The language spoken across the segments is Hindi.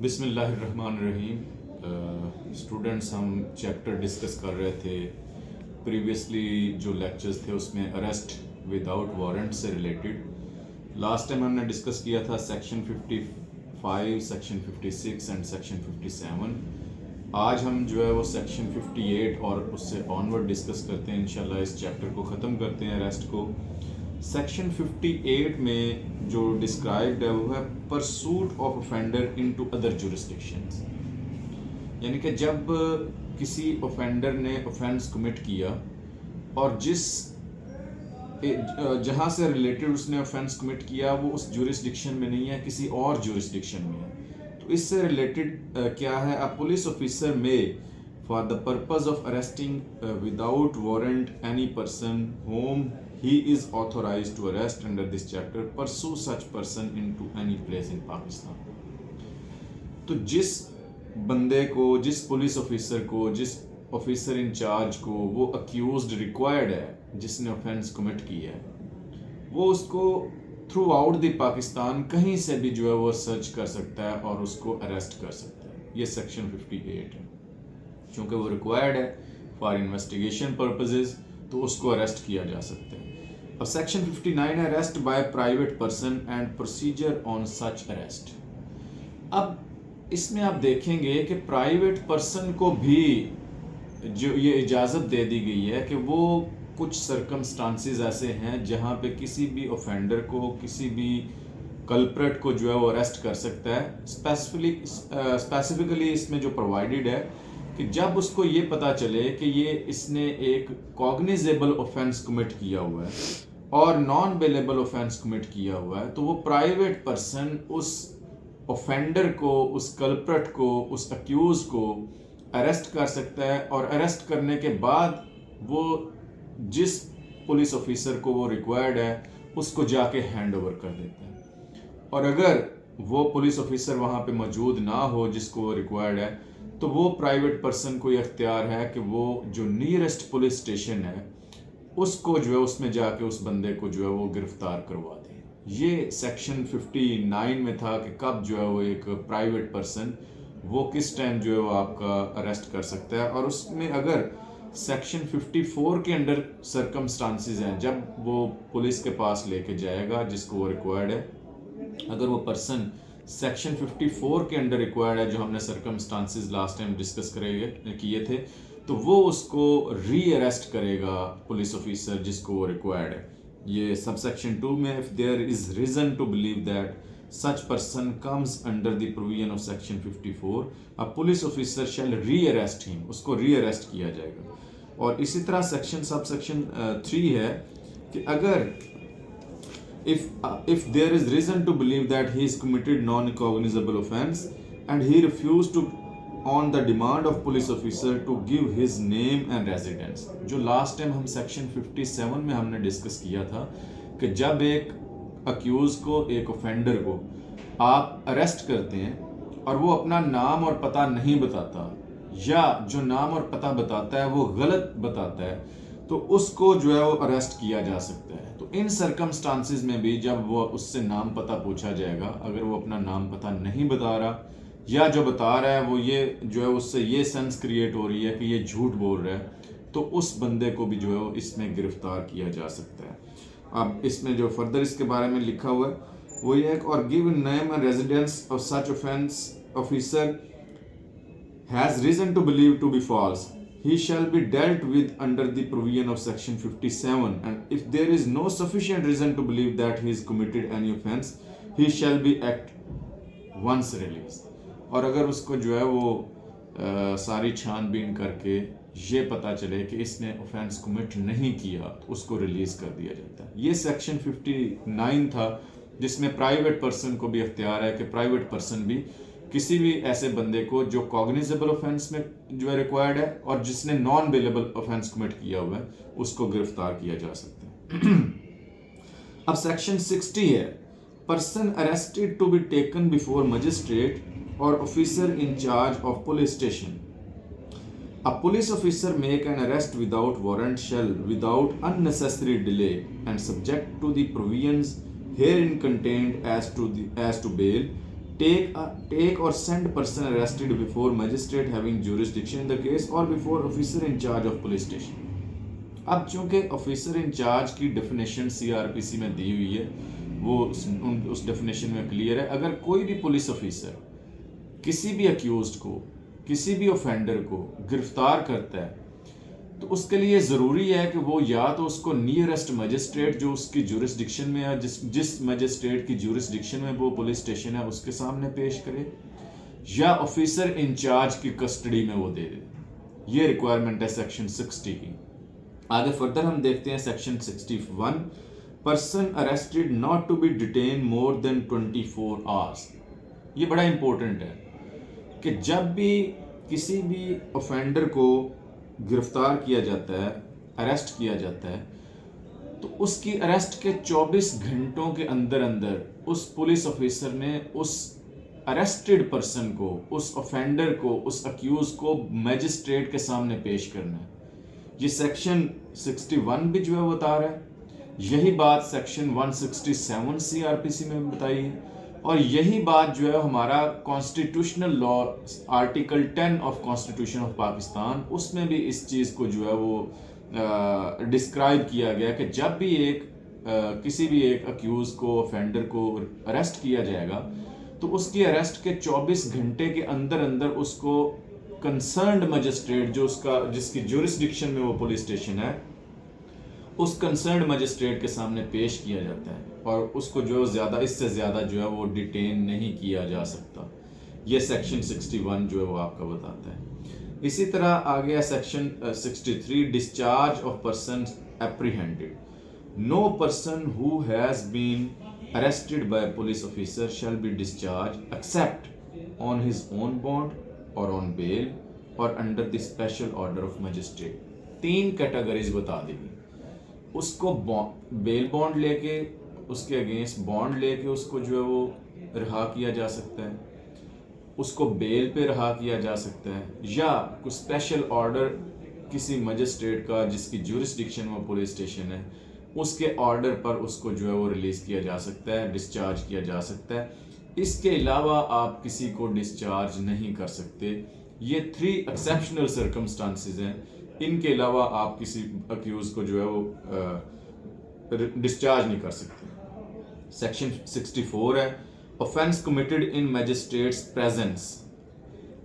बिस्मिल्लाहिर्रहमानिर्रहीम। स्टूडेंट्स, हम चैप्टर डिस्कस कर रहे थे। प्रीवियसली जो लेक्चर्स थे उसमें अरेस्ट विदाउट वारंट से रिलेटेड लास्ट टाइम हमने डिस्कस किया था सेक्शन 55, सेक्शन 56 एंड सेक्शन 57। आज हम जो है वो सेक्शन 58 और उससे ऑनवर्ड डिस्कस करते हैं। इंशाल्लाह इस चैप्टर को ख़त्म करते हैं अरेस्ट को। सेक्शन 58 में जो डिस्क्राइब्ड है वो है pursuit of offender into other jurisdictions, यानी कि जब किसी ऑफेंडर ने ऑफेंस कमिट किया और जहाँ से रिलेटेड उसने ऑफेंस कमिट किया वो उस जुरिस्डिक्शन में नहीं है, किसी और जुरिस्डिक्शन में है। तो इससे रिलेटेड क्या है, अ पुलिस ऑफिसर में for the purpose of arresting without warrant any person home he is authorized to arrest under this chapter pursue such person into any place in Pakistan। तो जिस बंदे को, जिस पुलिस ऑफिसर को, जिस ऑफिसर इंचार्ज को वो अक्यूज्ड रिक्वायर्ड है, जिसने ऑफेंस कमिट किया है, वो उसको थ्रू आउट द पाकिस्तान कहीं से भी जो है वो सर्च कर सकता है और उसको अरेस्ट कर सकता है। ये सेक्शन 58 है। क्योंकि वो रिक्वायर्ड है फॉर इन्वेस्टिगेशन पर्पजेज, तो उसको अरेस्ट किया जा सकता है। अब सेक्शन 59 है arrest by private person and procedure on such arrest. अब इसमें आप देखेंगे कि प्राइवेट पर्सन को भी जो ये इजाज़त दे दी गई है कि वो कुछ सर्कमस्टांसेस ऐसे हैं जहाँ पे किसी भी ऑफेंडर को, किसी भी कल्प्रेट को जो है वो अरेस्ट कर सकता है। स्पेसिफिकली इसमें जो प्रोवाइडेड है कि जब उसको ये पता चले कि ये इसने एक कॉग्निजेबल ऑफेंस कमिट किया हुआ है और नॉन बेलेबल ऑफेंस कमिट किया हुआ है, तो वो प्राइवेट पर्सन उस ऑफेंडर को, उस कल्प्रेट को, उस अक्यूज को अरेस्ट कर सकता है। और अरेस्ट करने के बाद वो जिस पुलिस ऑफिसर को वो रिक्वायर्ड है उसको जाके हैंड ओवर कर देता है। और अगर वो पुलिस ऑफिसर वहाँ पे मौजूद ना हो जिसको वो रिक्वायर्ड है, तो वो प्राइवेट पर्सन को ये अख्तियार है कि वो जो नियरेस्ट पुलिस स्टेशन है उसको जो है उसमें जाके उस बंदे को जो है वो गिरफ्तार करवा दें। ये सेक्शन 59 में था कि कब जो है वो एक प्राइवेट पर्सन वो किस टाइम जो है वो आपका अरेस्ट कर सकता है। और उसमें अगर सेक्शन 54 के अंडर सर्कमस्टांसेस हैं, जब वो पुलिस के पास लेके जाएगा जिसको वो रिक्वायर्ड है, अगर वो पर्सन सेक्शन 54 के अंडर रिक्वायर्ड है, जो हमने सर्कमस्टांसेस लास्ट टाइम डिस्कस किए थे, तो वो उसको री अरेस्ट करेगा पुलिस ऑफिसर जिसको वो रिक्वायर्ड है। ये सब सेक्शन 2 में if there is reason to believe that such person comes under the provision of section 54 a police officer shall rearrest him, उसको री अरेस्ट किया जाएगा। और इसी तरह सब सेक्शन 3 है कि अगर if there is reason to believe that he is committed non-cognizable offense and he refused to on the demand of police officer to give his name and residence, जो लास्ट टाइम हम सेक्शन 57 में हमने डिस्कस किया था कि जब एक अक्यूज को, एक ऑफेंडर को आप अरेस्ट करते हैं और वो अपना नाम और पता नहीं बताता, या जो नाम और पता बताता है वो गलत बताता है, तो उसको जो है वो अरेस्ट किया जा सकता है। तो इन सर्कमस्टांसेस में भी जब वो उससे नाम पता पूछा जाएगा, अगर वो अपना नाम पता नहीं बता रहा या जो बता रहा है वो ये जो है उससे ये सेंस क्रिएट हो रही है कि ये झूठ बोल रहा है, तो उस बंदे को भी जो है वो इसमें गिरफ्तार किया जा सकता है। अब इसमें जो फर्दर इसके बारे में लिखा हुआ है वो ये है, और give name and residence of such offence officer has reason to believe to be false, he shall be dealt with under the provision of section 57, and if there is no sufficient reason to believe that he has committed any offense, he shall be at once released। और अगर उसको जो है वो सारी छानबीन करके ये पता चले कि इसने ऑफेंस कमिट नहीं किया, तो उसको रिलीज कर दिया जाता है। ये सेक्शन 59 था जिसमें प्राइवेट पर्सन को भी अख्तियार है कि प्राइवेट पर्सन भी किसी भी ऐसे बंदे को जो कॉग्निजेबल ऑफेंस में जो है रिक्वायर्ड है और जिसने नॉन बेलेबल ऑफेंस कमिट किया हुआ है उसको गिरफ्तार किया जा सकता है। अब सेक्शन 60 है, person arrested to be taken before magistrate or officer in charge of police station. A police officer make an arrest without warrant shall, without unnecessary delay and subject to the provisions herein contained as to bail, take or send person arrested before magistrate having jurisdiction in the case or before officer in charge of police station. अब चूंकि ऑफिसर इंचार्ज की डेफिनेशन सीआरपीसी में दी हुई है, वो उस डेफिनेशन में क्लियर है, अगर कोई भी पुलिस ऑफिसर किसी भी अक्यूज्ड को, किसी भी ऑफेंडर को गिरफ्तार करता है तो उसके लिए ज़रूरी है कि वो या तो उसको नियरेस्ट मजिस्ट्रेट जो उसकी जुरिस्डिक्शन में है, जिस मजिस्ट्रेट की जुरिस्डिक्शन में वो पुलिस स्टेशन है उसके सामने पेश करे, या ऑफिसर इंचार्ज की कस्टडी में वो दे दे। ये रिक्वायरमेंट है सेक्शन 60 की। आगे फर्दर हम देखते हैं section 61, person arrested not to be detain more than 24 hours. ये बड़ा इंपॉर्टेंट है कि जब भी किसी भी ऑफेंडर को गिरफ्तार किया जाता है, अरेस्ट किया जाता है, तो उसकी अरेस्ट के 24 घंटों के अंदर अंदर उस पुलिस ऑफिसर ने उस अरेस्टेड पर्सन को, उस ऑफेंडर को, उस अक्यूज को मैजिस्ट्रेट के सामने पेश करना है। ये सेक्शन 61 भी जो है वो बता रहा है, यही बात सेक्शन 167 सीआरपीसी में बताई है, और यही बात जो है हमारा constitutional law article 10 of constitution of Pakistan, उसमें भी इस चीज़ को जो है वो डिस्क्राइब किया गया कि जब भी किसी भी एक अक्यूज को, ऑफेंडर को अरेस्ट किया जाएगा तो उसकी अरेस्ट के 24 घंटे के अंदर अंदर उसको कंसर्न्ड मजिस्ट्रेट जिसकी जुरिस्डिक्शन में वो पुलिस स्टेशन है, उस कंसर्न्ड मजिस्ट्रेट के सामने पेश किया जाता है, और उसको जो इससे ज़्यादा जो है वो डिटेन नहीं किया जा सकता। ये सेक्शन 61 जो है वो आपका बताता है। इसी तरह आ गया section 63, discharge of person apprehended. No person who has been arrested by police officer shall be discharge except on his own bond or on bail or under the special order of magistrate. 3 categories बता देगी। उसको बेल बॉन्ड लेके, उसके अगेंस्ट बॉन्ड लेके उसको जो है वो रिहा किया जा सकता है, उसको बेल पे रिहा किया जा सकता है, या कुछ स्पेशल ऑर्डर किसी मजिस्ट्रेट का जिसकी जुरिस्डिक्शन में पुलिस स्टेशन है, उसके ऑर्डर पर उसको जो है वो रिलीज किया जा सकता है, डिस्चार्ज किया जा सकता है। इसके अलावा आप किसी को डिस्चार्ज नहीं कर सकते। ये 3 एक्सेप्शनल सर्कमस्टांसेस हैं, इनके अलावा आप किसी अक्यूज को जो है वो डिस्चार्ज नहीं कर सकते। सेक्शन 64 है, offence committed in magistrates presence.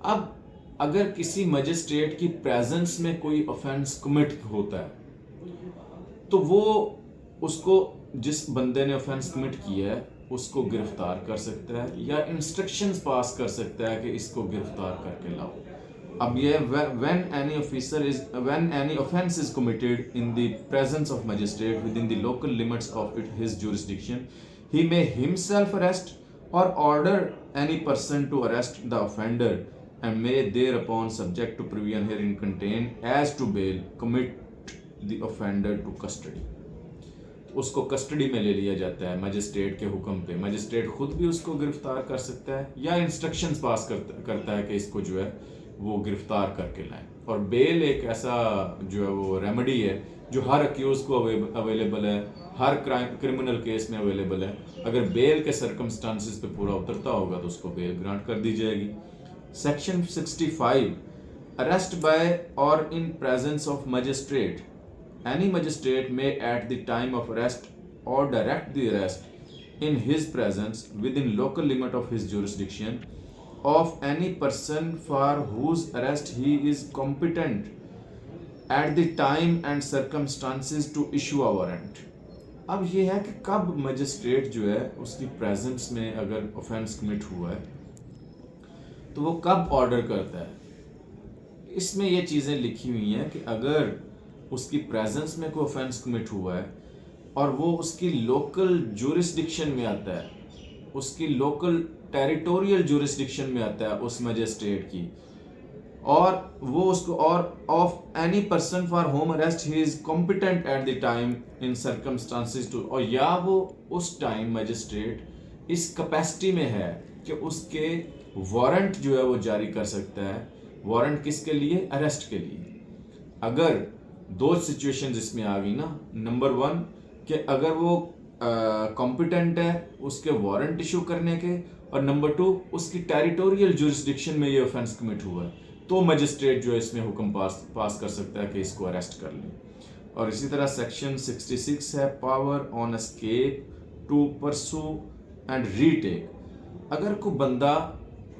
अब अगर किसी मजिस्ट्रेट की प्रेजेंस में कोई ऑफेंस कमिट होता है तो वो उसको, जिस बंदे ने ऑफेंस कमिट किया है उसको गिरफ्तार कर सकता है या इंस्ट्रक्शंस पास कर सकता है कि इसको गिरफ्तार करके लाओ। अब ये when any offense is committed in the presence of magistrate within the local limits of his jurisdiction, he may himself arrest or order any person to arrest the offender and may thereupon, subject to provision herein contained as to bail, commit the offender to custody. उसको कस्टडी में ले लिया जाता है मजिस्ट्रेट के हुक्म पे। मजिस्ट्रेट खुद भी उसको गिरफ्तार कर सकता है या इंस्ट्रक्शंस पास करता है कि इसको जो है वो गिरफ्तार करके लाएं। और बेल एक ऐसा जो है वो रेमेडी है जो हर अक्यूज को अवेलेबल है, हर क्रिमिनल केस में अवेलेबल है। अगर बेल के सर्कमस्टांसेस पे पूरा उतरता होगा तो उसको बेल ग्रांट कर दी जाएगी। सेक्शन 65, अरेस्ट बाय और in presence of magistrate. Any magistrate may at the time of arrest or direct the arrest in his presence within local limit of his jurisdiction of any person for whose arrest he is competent at the time and circumstances to issue a warrant. अब ये है कि कब मजिस्ट्रेट जो है उसकी प्रेजेंस में अगर ऑफेंस कमिट हुआ है तो वो कब ऑर्डर करता है। इसमें ये चीज़ें लिखी हुई हैं कि अगर उसकी प्रेजेंस में कोई ऑफेंस कमिट हुआ है और वो उसकी लोकल जुरिस्डिक्शन में आता है, उसकी लोकल टेरिटोरियल जुरिस्डिक्शन में आता है उस मजिस्ट्रेट की, और वो उसको और of any person for whom arrest he is competent at the time in circumstances to, और या वो उस टाइम मजिस्ट्रेट इस कैपेसिटी में है कि उसके वारंट जो है वो जारी कर सकता है। वारंट किसके लिए? अरेस्ट के लिए। अगर 2 सिचुएशंस इसमें आ गई ना। नंबर 1 कि अगर वो कॉम्पिटेंट है उसके वारंट इशू करने के, और नंबर 2 उसकी टेरिटोरियल जुरिस्डिक्शन में ये ऑफेंस कमिट हुआ है, तो मजिस्ट्रेट जो है इसमें हुक्म पास कर सकता है कि इसको अरेस्ट कर लें। और इसी तरह सेक्शन 66 है power on escape to pursue and retake. अगर कोई बंदा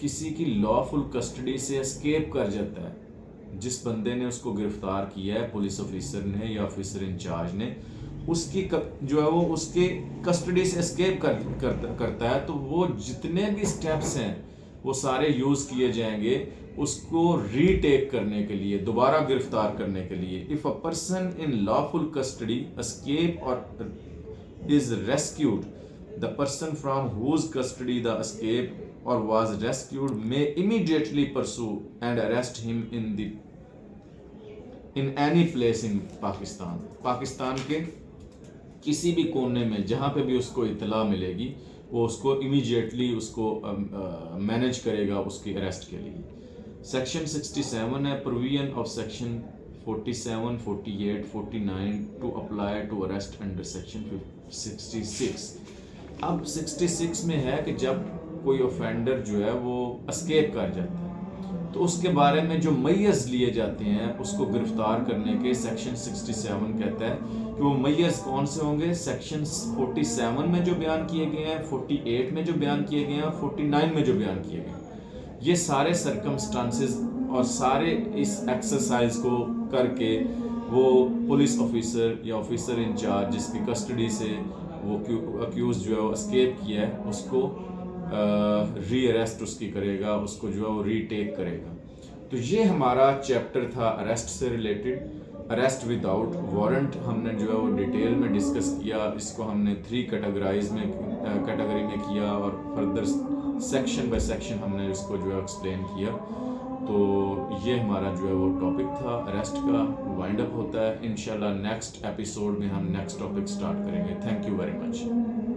किसी की लॉफुल कस्टडी से एस्केप कर जाता है, जिस बंदे ने उसको गिरफ्तार किया है, पुलिस ऑफिसर ने या ऑफिसर इंचार्ज ने, उसकी जो है वो उसके कस्टडी से एस्केप करता है, तो वो जितने भी स्टेप्स हैं वो सारे यूज़ किए जाएंगे उसको रीटेक करने के लिए, दोबारा गिरफ्तार करने के लिए। If a person in lawful custody escape or is rescued, the person from whose custody the escape or was rescued may immediately pursue and arrest him in any place in Pakistan। Pakistan के किसी भी कोने में जहाँ पे भी उसको इतला मिलेगी वो उसको इमीडिएटली उसको मैनेज करेगा उसकी अरेस्ट के लिए। सेक्शन 67 है provision of section 47, 48, 49 to apply to arrest under section 66। अब 66 में है कि जब कोई ऑफेंडर जो है वो एस्केप कर जाता है तो उसके बारे में जो मय्यज लिए जाते हैं उसको गिरफ्तार करने के सेक्शन 67 कहता है कि वो मय्यज कौन से होंगे। सेक्शन 47 में जो बयान किए गए हैं, 48 में जो बयान किए गए हैं, 49 में जो बयान किए गए हैं, ये सारे सर्कमस्टांसेस और सारे इस एक्सरसाइज को करके वो पुलिस ऑफिसर या ऑफिसर इंचार्ज जिसकी कस्टडी से वो अक्यूज जो है वो एस्केप किया है उसको री अरेस्ट उसकी करेगा, उसको जो है वो रीटेक करेगा। तो ये हमारा चैप्टर था अरेस्ट से रिलेटेड। अरेस्ट विदाउट वारंट हमने जो है वो डिटेल में डिस्कस किया, इसको हमने 3 कैटेगरी में किया और फर्दर सेक्शन बाय सेक्शन हमने इसको जो है एक्सप्लेन किया। तो ये हमारा जो है वो टॉपिक था अरेस्ट का, वाइंड अप होता है। इंशाल्लाह नेक्स्ट एपिसोड में हम नेक्स्ट टॉपिक स्टार्ट करेंगे। Thank you very much.